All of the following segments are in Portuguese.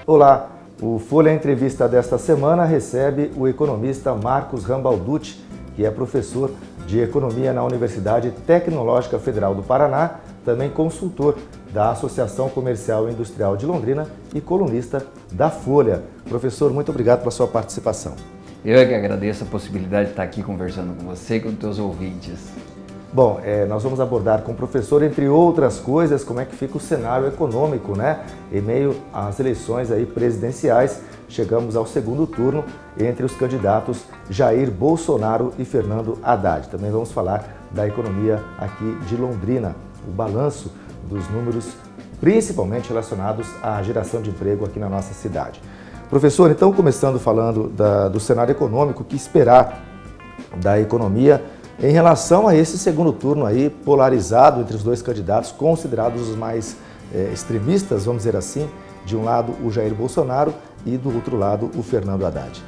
Olá, o Folha Entrevista desta semana recebe o economista Marcos Rambalducci, que é professor de Economia na Universidade Tecnológica Federal do Paraná, também consultor da Associação Comercial e Industrial de Londrina e colunista da Folha. Professor, muito obrigado pela sua participação. Eu é que agradeço a possibilidade de estar aqui conversando com você e com os teus ouvintes. Bom, nós vamos abordar com o professor, entre outras coisas, como é que fica o cenário econômico, né? Em meio às eleições aí presidenciais, chegamos ao segundo turno entre os candidatos Jair Bolsonaro e Fernando Haddad. Também vamos falar da economia aqui de Londrina, o balanço dos números principalmente relacionados à geração de emprego aqui na nossa cidade. Professor, então, começando falando do cenário econômico, o que esperar da economia em relação a esse segundo turno aí polarizado entre os dois candidatos, considerados os mais extremistas, vamos dizer assim, de um lado o Jair Bolsonaro e do outro lado o Fernando Haddad?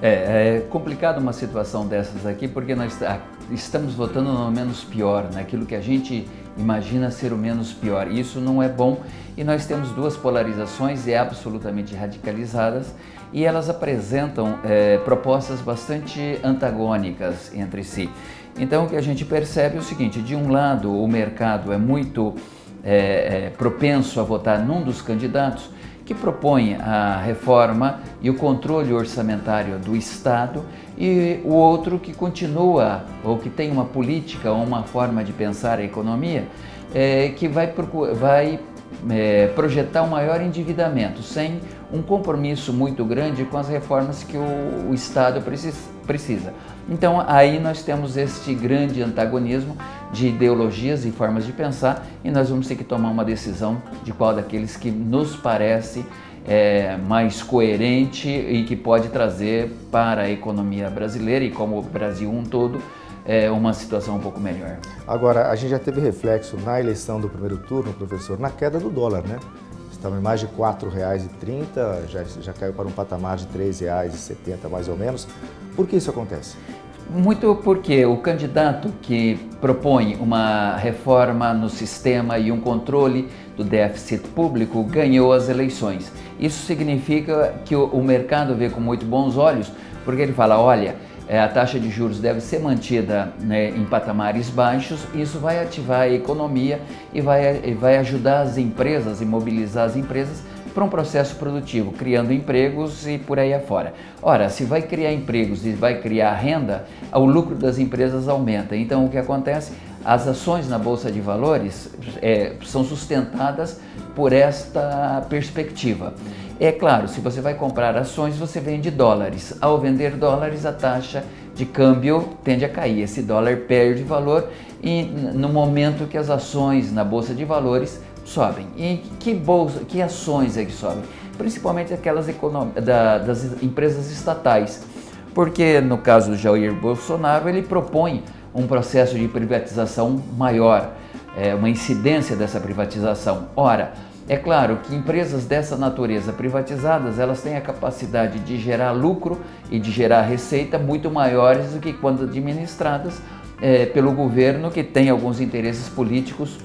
É complicado uma situação dessas aqui, porque nós estamos votando no menos pior, naquilo que a gente imagina ser o menos pior. Isso não é bom e nós temos duas polarizações absolutamente radicalizadas e elas apresentam propostas bastante antagônicas entre si. Então o que a gente percebe é o seguinte: de um lado o mercado é muito propenso a votar num dos candidatos que propõe a reforma e o controle orçamentário do Estado, e o outro que continua, ou que tem uma política ou uma forma de pensar a economia, que vai projetar um maior endividamento, sem um compromisso muito grande com as reformas que o Estado precisa. Então aí nós temos este grande antagonismo de ideologias e formas de pensar, e nós vamos ter que tomar uma decisão de qual daqueles que nos parece mais coerente e que pode trazer para a economia brasileira e como o Brasil um todo uma situação um pouco melhor. Agora, a gente já teve reflexo na eleição do primeiro turno, professor, na queda do dólar, né? Estava em mais de R$ 4,30, já caiu para um patamar de R$ 3,70 mais ou menos. Por que isso acontece? Muito porque o candidato que propõe uma reforma no sistema e um controle do déficit público ganhou as eleições. Isso significa que o mercado vê com muito bons olhos, porque ele fala, olha, a taxa de juros deve ser mantida, né, em patamares baixos, isso vai ativar a economia e vai ajudar as empresas e mobilizar as empresas para um processo produtivo, criando empregos e por aí afora. Ora, se vai criar empregos e vai criar renda, o lucro das empresas aumenta. Então, o que acontece? As ações na Bolsa de Valores são sustentadas por esta perspectiva. É claro, se você vai comprar ações, você vende dólares. Ao vender dólares, a taxa de câmbio tende a cair. Esse dólar perde valor e no momento que as ações na Bolsa de Valores sobem. E que ações é que sobem? Principalmente aquelas das empresas estatais. Porque no caso do Jair Bolsonaro, ele propõe um processo de privatização maior, uma incidência dessa privatização. Ora, é claro que empresas dessa natureza privatizadas, elas têm a capacidade de gerar lucro e de gerar receita muito maiores do que quando administradas pelo governo, que tem alguns interesses políticos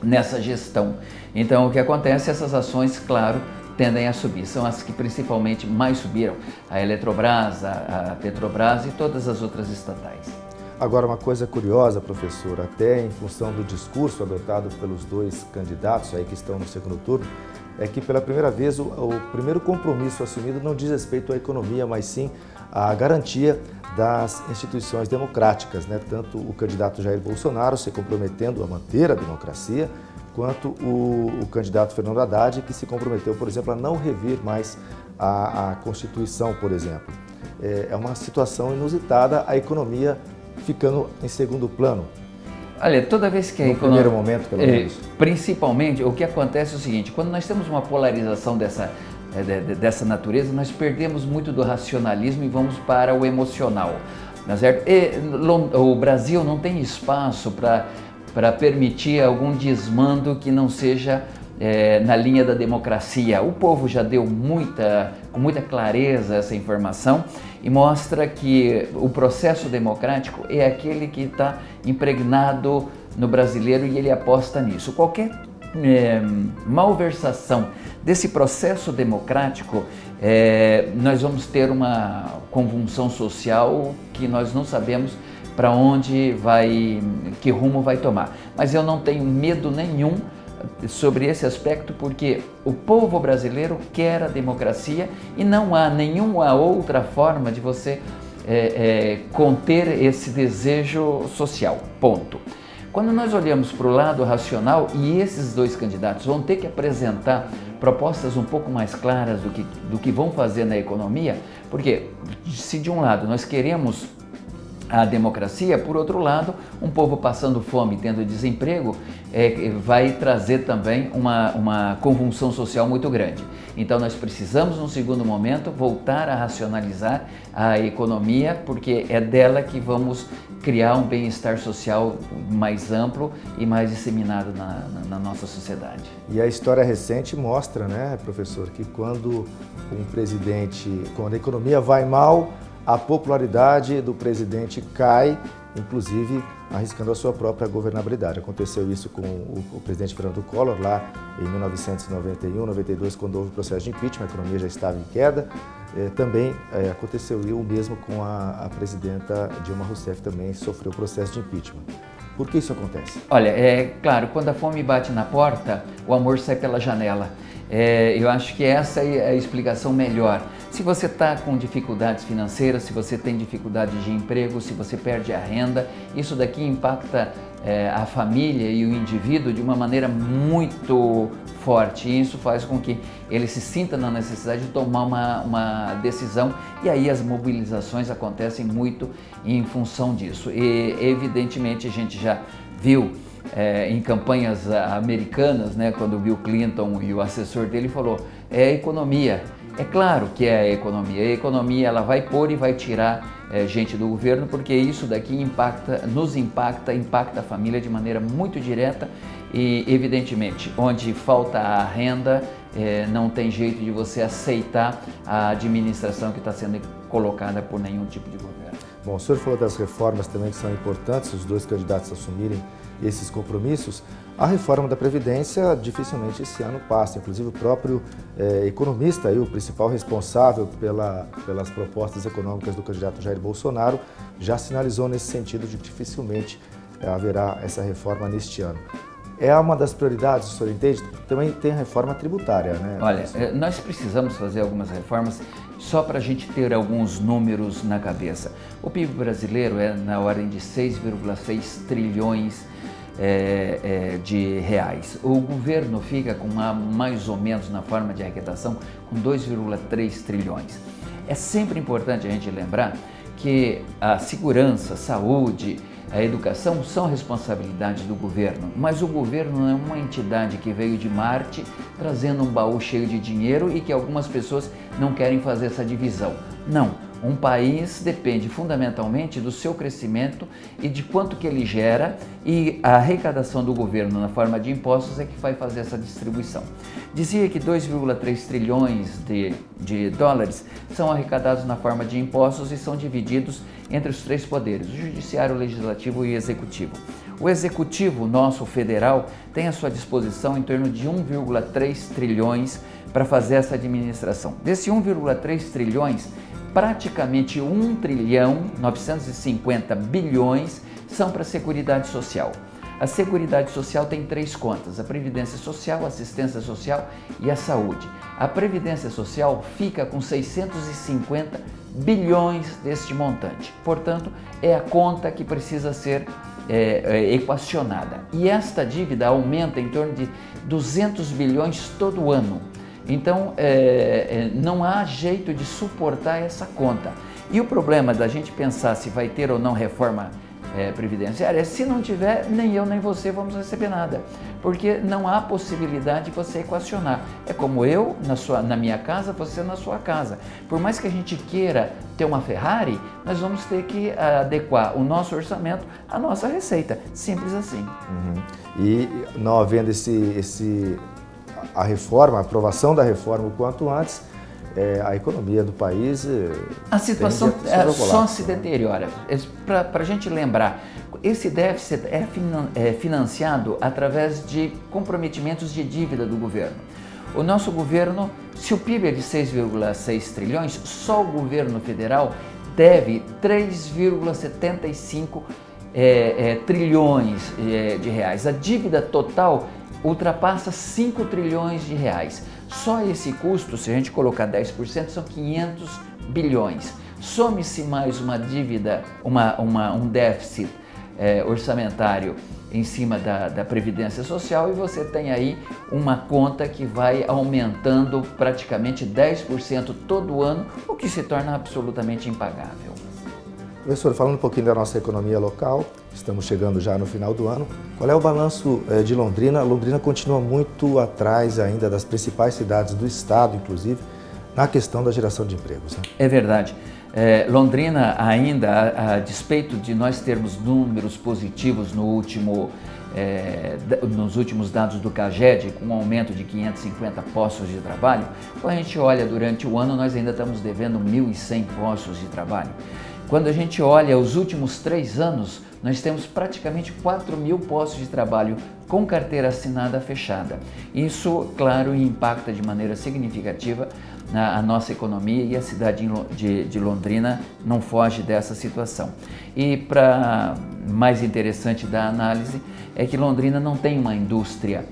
nessa gestão. Então o que acontece? Essas ações, claro, tendem a subir. São as que principalmente mais subiram, a Eletrobras, a Petrobras e todas as outras estatais. Agora, uma coisa curiosa, professor, até em função do discurso adotado pelos dois candidatos aí que estão no segundo turno, é que pela primeira vez o primeiro compromisso assumido não diz respeito à economia, mas sim à garantia das instituições democráticas, né? Tanto o candidato Jair Bolsonaro se comprometendo a manter a democracia, quanto o candidato Fernando Haddad, que se comprometeu, por exemplo, a não revir mais a Constituição, por exemplo. É uma situação inusitada, a economia ficando em segundo plano. Olha, toda vez que a economia... No primeiro momento, pelo menos. Principalmente, o que acontece é o seguinte: quando nós temos uma polarização dessa natureza, nós perdemos muito do racionalismo e vamos para o emocional, não é certo? O Brasil não tem espaço para permitir algum desmando que não seja na linha da democracia. O povo já deu com muita clareza essa informação e mostra que o processo democrático é aquele que está impregnado no brasileiro e ele aposta nisso. Qualquer malversação desse processo democrático, nós vamos ter uma convulsão social que nós não sabemos para onde vai, que rumo vai tomar. Mas eu não tenho medo nenhum sobre esse aspecto, porque o povo brasileiro quer a democracia e não há nenhuma outra forma de você conter esse desejo social, ponto. Quando nós olhamos para o lado racional, e esses dois candidatos vão ter que apresentar propostas um pouco mais claras do que vão fazer na economia, porque se de um lado nós queremos a democracia, por outro lado, um povo passando fome, tendo desemprego, vai trazer também uma convulsão social muito grande. Então nós precisamos, num segundo momento, voltar a racionalizar a economia, porque é dela que vamos criar um bem-estar social mais amplo e mais disseminado na nossa sociedade. E a história recente mostra, né, professor, que quando a economia vai mal, a popularidade do presidente cai, inclusive arriscando a sua própria governabilidade. Aconteceu isso com o presidente Fernando Collor lá em 1991, 92, quando houve o processo de impeachment, a economia já estava em queda. Também aconteceu o mesmo com a presidenta Dilma Rousseff, também sofreu o processo de impeachment. Por que isso acontece? Olha, é claro, quando a fome bate na porta, o amor sai pela janela. Eu acho que essa é a explicação melhor. Se você está com dificuldades financeiras, se você tem dificuldade de emprego, se você perde a renda, isso daqui impacta a família e o indivíduo de uma maneira muito forte. E isso faz com que ele se sinta na necessidade de tomar uma decisão, e aí as mobilizações acontecem muito em função disso. E evidentemente a gente já viu em campanhas americanas, né, quando o Bill Clinton e o assessor dele falou, é a economia. É claro que é a economia ela vai pôr e vai tirar gente do governo, porque isso daqui impacta a família de maneira muito direta e evidentemente, onde falta a renda, não tem jeito de você aceitar a administração que está sendo colocada por nenhum tipo de governo. Bom, o senhor falou das reformas também que são importantes, os dois candidatos assumirem esses compromissos. A reforma da Previdência dificilmente esse ano passa, inclusive o próprio economista, aí, o principal responsável pelas propostas econômicas do candidato Jair Bolsonaro, já sinalizou nesse sentido de que dificilmente haverá essa reforma neste ano. É uma das prioridades, o senhor entende? Também tem a reforma tributária, né? Olha, nós precisamos fazer algumas reformas só para a gente ter alguns números na cabeça. O PIB brasileiro é na ordem de 6,6 trilhões de reais. O governo fica com mais ou menos na forma de arrecadação com 2,3 trilhões. É sempre importante a gente lembrar que a segurança, a saúde, a educação são responsabilidade do governo, mas o governo não é uma entidade que veio de Marte trazendo um baú cheio de dinheiro e que algumas pessoas não querem fazer essa divisão. Não, um país depende fundamentalmente do seu crescimento e de quanto que ele gera, e a arrecadação do governo na forma de impostos é que vai fazer essa distribuição. Dizia que 2,3 trilhões de dólares são arrecadados na forma de impostos e são divididos entre os três poderes, o judiciário, o legislativo e o executivo. O executivo nosso federal tem à sua disposição em torno de 1,3 trilhões para fazer essa administração. Desse 1,3 trilhões, praticamente 1 trilhão 950 bilhões são para a Seguridade Social. A Seguridade Social tem três contas: a Previdência Social, a Assistência Social e a Saúde. A Previdência Social fica com 650 bilhões deste montante. Portanto, é a conta que precisa ser equacionada. E esta dívida aumenta em torno de 200 bilhões todo ano. Então, não há jeito de suportar essa conta. E o problema da gente pensar se vai ter ou não reforma previdenciária é: se não tiver, nem eu nem você vamos receber nada, porque não há possibilidade de você equacionar. É como eu na minha casa, você na sua casa. Por mais que a gente queira ter uma Ferrari, nós vamos ter que adequar o nosso orçamento à nossa receita. Simples assim. E não havendo a reforma, a aprovação da reforma o quanto antes, a economia do país... A situação só se deteriora. Para a gente lembrar, esse déficit é financiado através de comprometimentos de dívida do governo. O nosso governo, se o PIB é de 6,6 trilhões, só o governo federal deve 3,75 trilhões de reais. A dívida total ultrapassa 5 trilhões de reais. Só esse custo, se a gente colocar 10%, são 500 bilhões. Some-se mais uma dívida, um déficit orçamentário em cima da Previdência Social e você tem aí uma conta que vai aumentando praticamente 10% todo ano, o que se torna absolutamente impagável. Professor, falando um pouquinho da nossa economia local, estamos chegando já no final do ano. Qual é o balanço de Londrina? Londrina continua muito atrás ainda das principais cidades do estado, inclusive, na questão da geração de empregos, né? É verdade. Londrina ainda, a despeito de nós termos números positivos nos últimos dados do CAGED, com um aumento de 550 postos de trabalho, quando a gente olha durante o ano, nós ainda estamos devendo 1.100 postos de trabalho. Quando a gente olha os últimos 3 anos, nós temos praticamente 4.000 postos de trabalho com carteira assinada fechada. Isso, claro, impacta de maneira significativa a nossa economia e a cidade de Londrina não foge dessa situação. E para mais interessante da análise é que Londrina não tem uma indústria.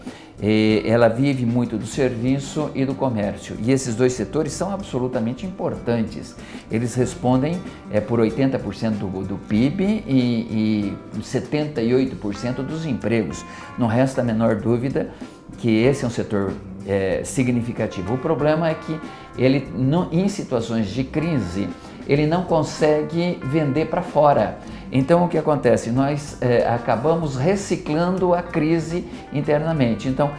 Ela vive muito do serviço e do comércio, e esses dois setores são absolutamente importantes. Eles respondem por 80% do PIB e 78% dos empregos. Não resta a menor dúvida que esse é um setor significativo. O problema é que ele, em situações de crise, ele não consegue vender para fora. Então, o que acontece? Nós acabamos reciclando a crise internamente. Então,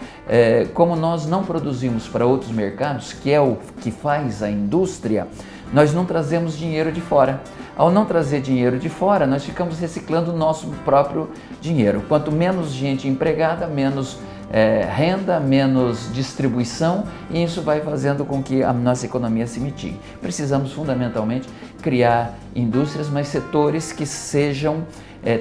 como nós não produzimos para outros mercados, que é o que faz a indústria, nós não trazemos dinheiro de fora. Ao não trazer dinheiro de fora, nós ficamos reciclando o nosso próprio dinheiro. Quanto menos gente empregada, menos renda, menos distribuição, e isso vai fazendo com que a nossa economia se mitigue. Precisamos fundamentalmente criar indústrias, mas setores que sejam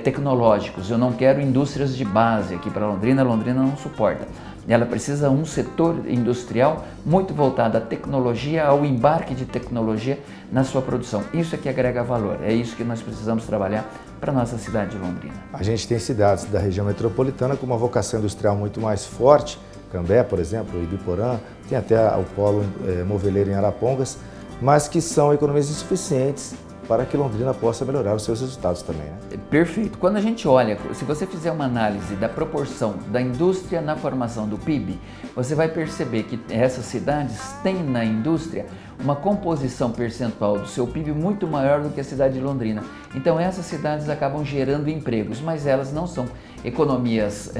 tecnológicos. Eu não quero indústrias de base aqui para Londrina, Londrina não suporta. Ela precisa de um setor industrial muito voltado à tecnologia, ao embarque de tecnologia na sua produção. Isso é que agrega valor, é isso que nós precisamos trabalhar para a nossa cidade de Londrina. A gente tem cidades da região metropolitana com uma vocação industrial muito mais forte, Cambé, por exemplo, Ibiporã, tem até o polo moveleiro em Arapongas, mas que são economias insuficientes para que Londrina possa melhorar os seus resultados também, né? Perfeito. Quando a gente olha, se você fizer uma análise da proporção da indústria na formação do PIB, você vai perceber que essas cidades têm na indústria uma composição percentual do seu PIB muito maior do que a cidade de Londrina. Então essas cidades acabam gerando empregos, mas elas não são economias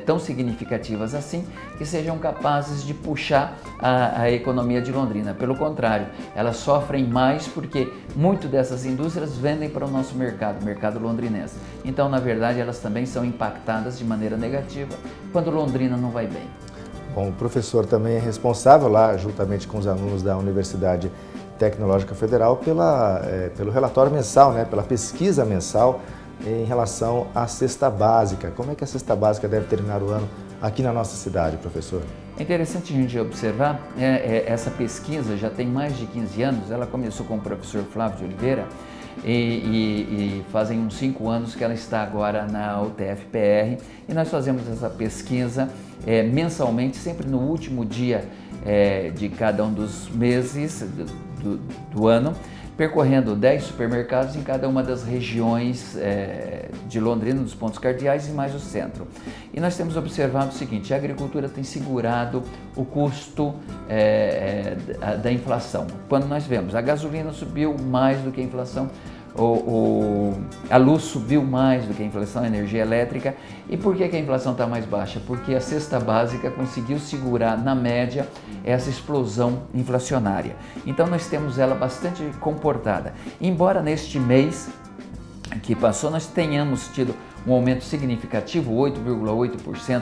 tão significativas assim que sejam capazes de puxar a economia de Londrina. Pelo contrário, elas sofrem mais porque muito dessas indústrias vendem para o nosso mercado, o mercado londrinense. Então, na verdade, elas também são impactadas de maneira negativa quando Londrina não vai bem. Bom, o professor também é responsável lá, juntamente com os alunos da Universidade Tecnológica Federal, pelo relatório mensal, né, pela pesquisa mensal em relação à cesta básica. Como é que a cesta básica deve terminar o ano aqui na nossa cidade, professor? É interessante a gente observar, essa pesquisa já tem mais de 15 anos, ela começou com o professor Flávio de Oliveira e fazem uns 5 anos que ela está agora na UTF-PR e nós fazemos essa pesquisa mensalmente, sempre no último dia de cada um dos meses do ano, percorrendo 10 supermercados em cada uma das regiões de Londrina, dos pontos cardeais e mais o centro. E nós temos observado o seguinte: a agricultura tem segurado o custo da inflação. Quando nós vemos a gasolina subiu mais do que a inflação, a luz subiu mais do que a inflação, a energia elétrica. E por que a inflação está mais baixa? Porque a cesta básica conseguiu segurar, na média, essa explosão inflacionária. Então nós temos ela bastante comportada. Embora neste mês que passou nós tenhamos tido um aumento significativo, 8,8%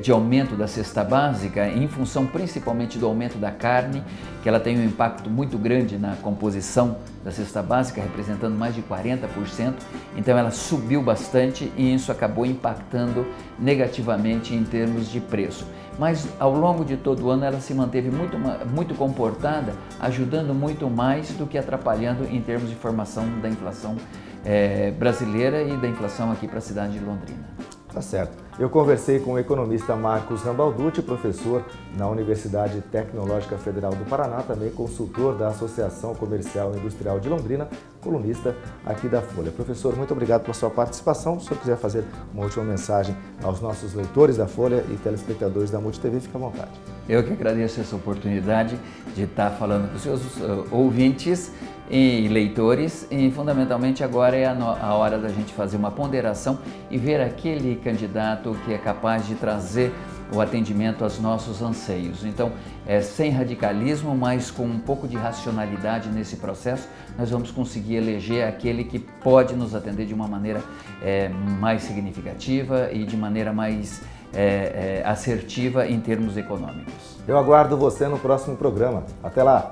de aumento da cesta básica, em função principalmente do aumento da carne, que ela tem um impacto muito grande na composição da cesta básica, representando mais de 40%, então ela subiu bastante e isso acabou impactando negativamente em termos de preço. Mas ao longo de todo o ano ela se manteve muito comportada, ajudando muito mais do que atrapalhando em termos de formação da inflação brasileira e da inflação aqui para a cidade de Londrina. Tá certo. Eu conversei com o economista Marcos Rambalducci, professor na Universidade Tecnológica Federal do Paraná, também consultor da Associação Comercial e Industrial de Londrina, colunista aqui da Folha. Professor, muito obrigado pela sua participação. Se o senhor quiser fazer uma última mensagem aos nossos leitores da Folha e telespectadores da MultiTV, fique à vontade. Eu que agradeço essa oportunidade de estar falando com os seus ouvintes e leitores, e fundamentalmente agora é a hora da gente fazer uma ponderação e ver aquele candidato que é capaz de trazer o atendimento aos nossos anseios. Então, sem radicalismo, mas com um pouco de racionalidade nesse processo, nós vamos conseguir eleger aquele que pode nos atender de uma maneira mais significativa e de maneira mais assertiva em termos econômicos. Eu aguardo você no próximo programa. Até lá!